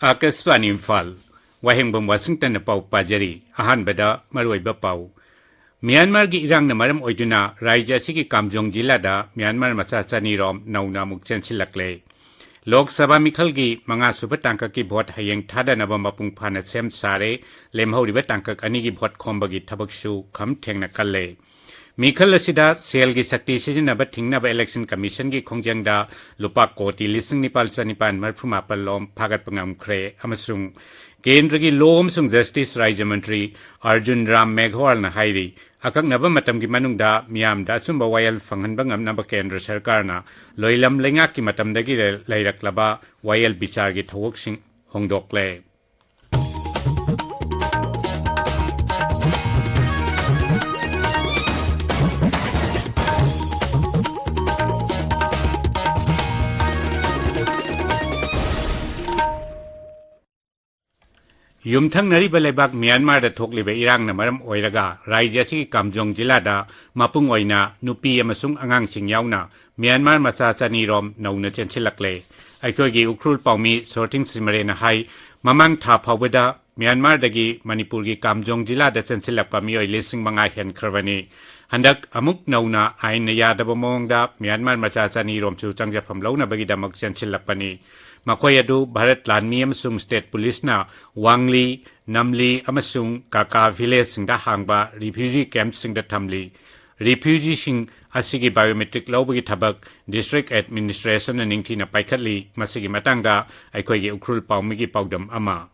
Akaswani Imphal Wanghengbam Washington Pau Pajari Ahanbada Maruiba Pau Myanmar gi irang na maram oiduna Raija sigi Kamjong Jilada Myanmar Masachani Rom Nauna Mukchen Silakle Lok Sabha Mikhal gi Manga Subatangka ki Bhot Hayeng Thada Naba Mapung Phana Sem Sare Lemhori Batangka Ani gi Bhot Khombagi Thabakshu Kham Thengna Kalle Mikhal asida sel gi sakti sijinaba thingnaba election commission gi khongjangda lupa koti lising nipal sanipan marphuma pallom phagat pangam khre amasung kendra gi lom sung justice raja mantri Arjun Ram Meghwal na hairi akak naba matam gi manungda miam da chumba wayal phanghan bangam naba kendra sarkar na loilam lenga ki matam dagi lairak laba wayal bichar gi thawok sing hongdokle Yumthang nariba lebak Myanmar da thokliba irang na maram oiraga Raija sigi Kamjong Jilada mapung oina nupi amasung angangsing yauna Myanmar Masachani Rom nauna chenchilakle Aikogi ukrul paumi sorting simare na hai mamang tha phawada Myanmar dagi Manipur gi Kamjong Jilada chenchilakpa mioi lising manga hen khrwani handak amuk nauna ain yadaba mongda Myanmar Masachani Rom chu changjapam launa bagi damak chenchilakpani Makoyadu Bharat Lanmi amasung State Police na Wangli, Namli amasung Kaka Village singda hangba refugee camp singda thamli. Refugee sing asigi biometric lawbagi thabak District Administration na ningthi na paikhatli masigi matangda aikoigi ukrul paumigi paudam ama.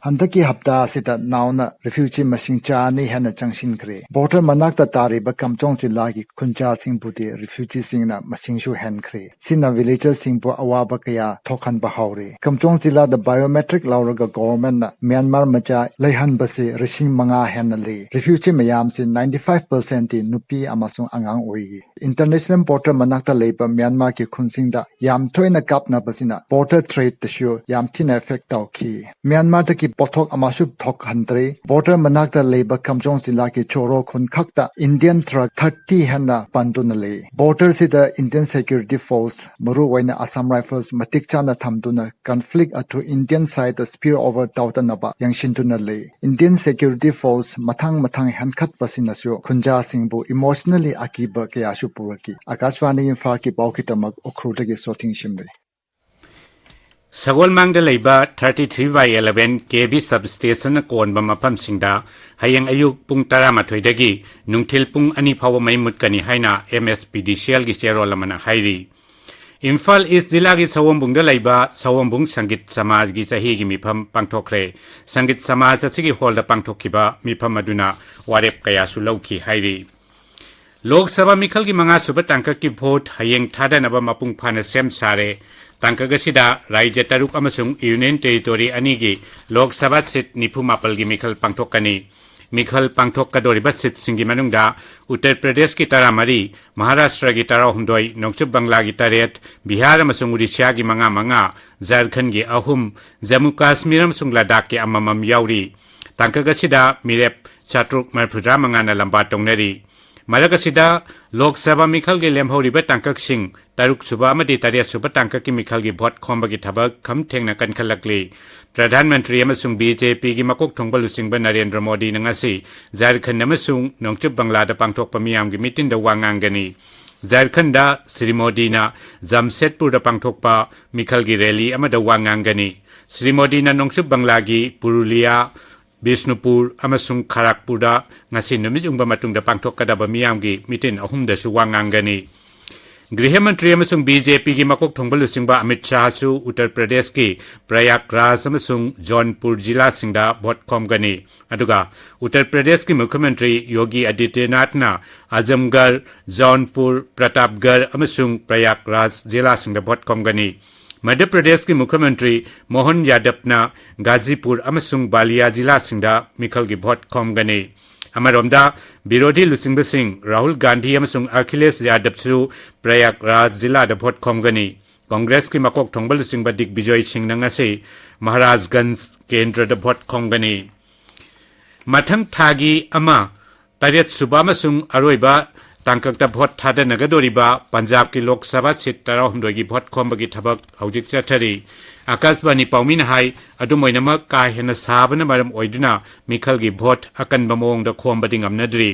Handaki hapta sita nauna refugee masing chani hana changshin kre. Border manakta tari ba Kamjong Jilagi kunja singputi refugee singna masing shu hen kre. Sina villager singpu awaba kaya thokhan bahauri. Kamjong Jila the biometric lauraga government na Myanmar macha leihan basi rishing manga hena le. Refugee mayam sin 95% ti nupi amasung angang oi. International border manakta leiba Myanmar ki khunsingda yam thoina kapna basina border trade tissue yam tina effect tau ki. Myanmar ta ki pothok amasuk thok hantre border manakta leiba Kamjong Jila ki choro khun khakta Indian truck 30 hana pandunale border sida Indian security force maru waina Assam rifles matik chana thamduna conflict atu Indian side spear over tawtanaba yangshintunale Indian security force mathang hankhat pasinasyo khunja singbu emotionally akiba kaya shu puraki Akashwani Imphal ki paukitamak okhrutagi sorting shimre Sagol Mangda Leiba 33/11 KB substation kon bamapam singda hayang ayuk pung taramathoidagi nungthil pung ani phawa maimut kani haina MSPDCL gi cherolamana hairi Imphal East Jila gi Sawombung da Leiba Sawombung Sangit Samaj gi chahi gi mifam pangthokre Sangit Samaj asigi hol da pangthokkiba mifam aduna warep kaya su lauki hairi Lok Sabha Mikhal gi manga suba tangka ki vote hayeng thadanaba mapung phana sem sare Tangkagasida Raija Taruk amasung Union Territory anigi Lok Sabha seat nipu mapal gi Mikhal pangthokani Mikhal pangthokadoriba seat singi manungda Uttar Pradesh ki taramari Maharashtra gi tarahumdoi Nongchup Bangla gi taret Bihar amasung Odisha gi manga Jharkhand gi ahum Jammu Kashmir amasung Ladakh gi amamam yauri Tangkagasida mirep chatruk marphudra mangana lamba tongnari Maragasida Lok Sabha Mikhal gi lemhoriba tangkak sing Taruk Suba amadi Tariya Suba tangkak ki Mikhal gi bhot khombagi thabak kham thengna kan khalakli Pradhan Mantri amasung BJP gi makok thongbalu singba Narendra Modi na ngasi Jharkhand amasung Nongchup Bangla da pangthokpa miyam gi mitin da wangangani Jharkhand da Sri Modi na Jamshedpur da pangthokpa Mikhal gi rally amada wangangani Sri Modi na Nongchup Bangla gi Purulia Bishnupur amasung Kharagpurda ngasi numit ungba matungda pangthokadaba miyamgi mitin ahumda su wangangani Griha Mantri amasung BJP gi makok thongbalu singba Amit Shah su Uttar Pradesh ki Prayagraj amasung Jaunpur Jila singda bhot khomgani aduga Uttar Pradesh ki Mukhyamantri Yogi Adityanath na Azamgarh Jaunpur Pratapgarh amasung Prayagraj Jila singda bhot khomgani Madhya Pradesh ki Mukhyamantri Mohan Yadav na Gazipur amasung Balia Jila singda Mikhal gi bhot khomgani Amaromda Birodhi Lusingba Singh Rahul Gandhi amasung Akhilesh Yadav su Prayagraj Jila da bhot khomgani Congress ki makok thongbal Lusingba Digvijay Singh na ngasi Maharajganj Kendra da bhot khomgani Mathang thagi ama Tariat Suba amasung aroiba तांककता भोट थादनगदोरिबा पंजाब की Lok Sabha seat 16 की भोट खोमबगी थबक हौजिक चथरी आकाशवाणी पाउमिन हाई अदुमोइनमक का हेन साबन मरम ओइदुना मिखल की भोट अकन बमोंग द खोमबदी ngamnadri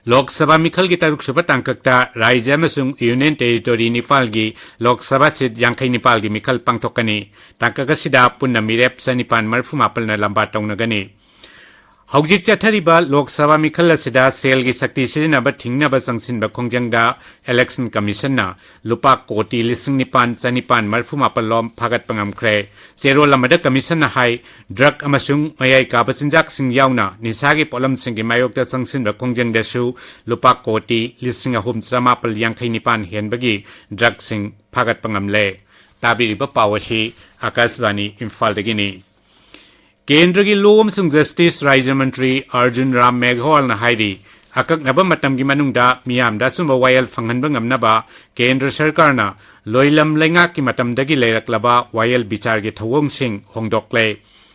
लोक सभा मिखल की तरुक सुबह तांककता राज्य मसुंग यूनियन टेरिटोरी निपाल की लोक सभा सीट यांखई निपाल की मिखल पांगथोकनी तांककसिदा पुन्ना मिरेप सनिपान मरफु मापलना लंबा तौनगनी हौजिक चथरीबा लोक सभा मिखल असिदा सेल की शक्ति सिजनब थिंगनब संगसिनब खोंजंगदा इलेक्शन कमीशन लुपा कोटी लिसिंग निपान चनिपान मरफु मापलोम फागत पंगमख्रे चेरोल अमद कमीशन हाई ड्रग अमसुंग मयाई काब चिंजाक सिंग याउना निसागी पोलम सिंग मायोक्ता संगसिनब खोंजंगदसु लुपा कोटी लिसिंग अहुम चमापल यांखई निपान हेनबगी ड्रग सिंग फागत पंगमले ताबिरिब पावसी आकाशवाणी इम्फालदगिनी केंद्र की लॉ अमसुंग जस्टिस राज्य मंत्री अर्जुन राम मेघवाल हाईरी अकक्नब मतम की मनुंगदा मियामदा सुंब वायल फंगनब ngamnaba केंद्र सरकार लोइलम लेंगाक की मतमदगी लेरक्लबा वायल विचार की थवोंगसिंग होंगदोक्ले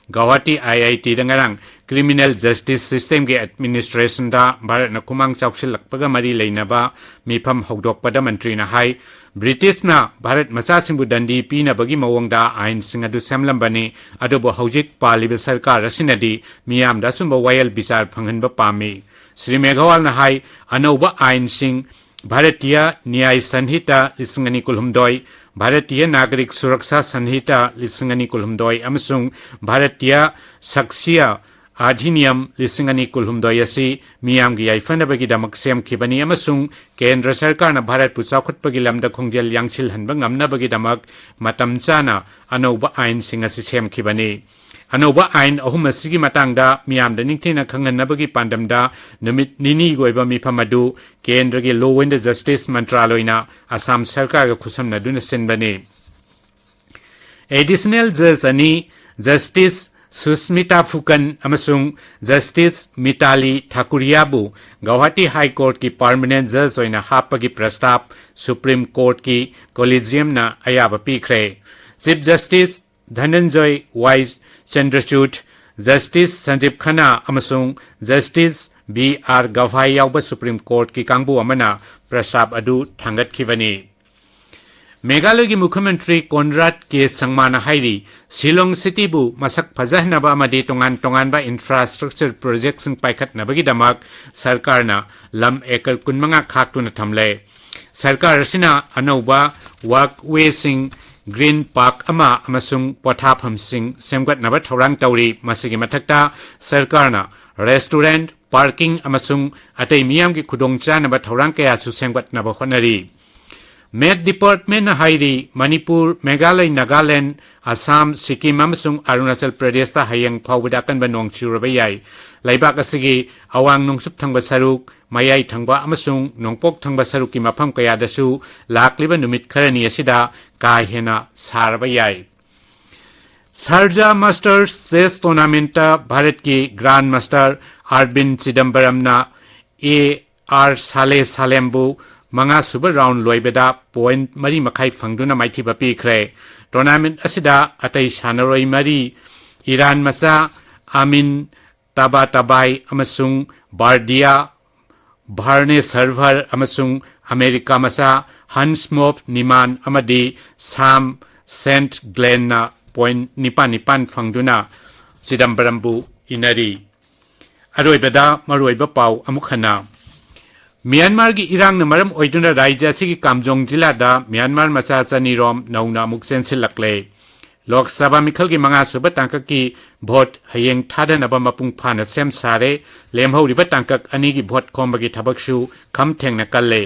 गुवाहाटी IIT दंगरंग क्रिमिनल जस्टिस सिस्टम के एडमिनिस्ट्रेशन दा भारत न कुमांग चाउसिलक्पगा मरी लेनबा मिफम होंगदोक्पद मंत्री न हाई ब्रिटिश ना भारत मचासिंबु दंडी पीनबगी मवोंगदा आइन सिंग अदु सेमलंबनी अदुबो हौजिक पालिब सरकार असिनदी मियामदा सुंब वायल विचार फंगनब पामी श्री मेघवाल न हाई अनौबा आइन सिंग भारतीय न्याय संहिता 1912 भारतीय नागरिक सुरक्षा संहिता 1912 अमसुंग भारतीय सक्सिया अधिनियम 1912 असि मियामगी याइफनबगीदमक सेमखिबनी अमसुंग केंद्र सरकार भारत पु चाखुटपगी लमदा खोंजेल यांगसिल हनब ngamnabagidamक मतम चाना अनौबा आइन सिंग असि सेमखिबनी अनौबा आइन अहुम असिगी मतंगदा मियामदा निंगथेना खंगनबगी पांडमदा नुमित निनी गोइबा मिफम अदु केंद्र की लॉ एंड जस्टिस मंत्रालयना असम सरकार का खुसमनदुन सिनबनी एडिशनल जज अनि जस्टिस सुस्मिता फुकन अमसुंग जस्टिस मिताली ठाकुरियाबु गुवाहाटी हाई कोर्ट की परमानेंट जज ओइना हापगी प्रस्ताव सुप्रीम कोर्ट की कोलिजियम ना अयाब पीखरे chief justice Dhananjaya Y Chandrachud justice Sanjiv Khanna अमसुंग justice BR Gavai याउब supreme court की कांगबु अमना प्रस्ताव अदु थांगतखिबनी मेघालय की मुख्यमंत्री कोनराड के संगमान हाईरी शिलोंग सिटीबु मसक फजहनब अमदी तोंगान तोंगानबा इंफ्रास्ट्रक्चर प्रोजेक्ट पाइखतनबगीदमक सरकारना लम एकड़ 15 खाक्तुना थमले सरकार असिना अनौबा वॉकवे सिंग ग्रीन पार्क अमा अमसुंग पोथाफम सिंग सेमगतनब थौरांग तौरी मसिगी मथक्ता सरकारना रेस्टोरेंट पार्किंग अमसुंग अतै मियाम की खुदोंगचानब थौरांग कयासु सेमगतनब honorary met department हाईरी Manipur Meghalaya Nagaland Assam Sikkim अमसुंग Arunachal Pradesh हयंग फाउबदा अकनब नोंग चुरब याई लैबाक असिगी अवांग नोंसुप थंग सरुक मयाई थंग अमसुंग नोंपोक थंग सरुक की मफम कयादसु लाक्लिब नुमित खरनी असिदा का हेना सारब याई Sharjah masters chess tournament Bharat की ग्रांड मास्टर अरविंद चिदम्बरमना AR साले सालेमबु मंगा सुब राउंड लोइबेदा पॉइंट मरी मखाई फंगदुना माइथिबा पीखरे टूर्नामेंट असिदा अतै सानरोई मरी ईरान मसा आमिन ताबाताबाई अमसुंग बार्डिया भारने सर्वर अमसुंग अमेरिका मसा हंसमोफ निमान अमदी साम सेंट ग्लेना पॉइंट निपान फंगदुना चिदम्बरमबु इनरी अरोइबदा मरोइबा पाउ अमुखना म्यांमार की इरांग मरम ओइदुना राज्य की कामजोंग जिला म्यांमार मचा चनीरोम नौना अमुक चेंसिलक्ले लोक सभा मिखल की मंगा सुब तांकक की भोट हयेंग थादनब मपुंग फाना सेम सारे लेमहौरिबा तांकक अनि की भोट खोमबगी थबकसु खम थेंगना कल्ले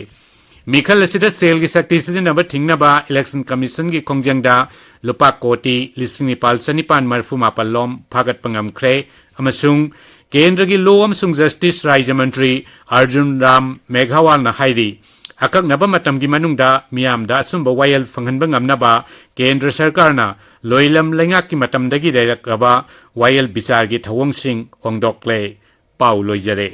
मिखल असिदा सेल की शक्ति सिजनब थिंगनबा इलेक्शन कमीशन की खोंजंगदा लुपा कोटी लिसिंग निपाल चनिपान मरफु मापल्लोम फागत पंगमख्रे अमसुंग केंद्र की लॉ अमसुंग जस्टिस राज्य मंत्री अर्जुन राम मेघवाल हाईरी अकक्नब मतम की मनुंगदा मियामदा असुंब वायल फंगनब ngamnaba केंद्र सरकारना लोइलम लेंगाक की मतमदगी लेरक्लबा वायल विचार की थवोंगसिंग होंगदोक्ले पाउ लोइजरे।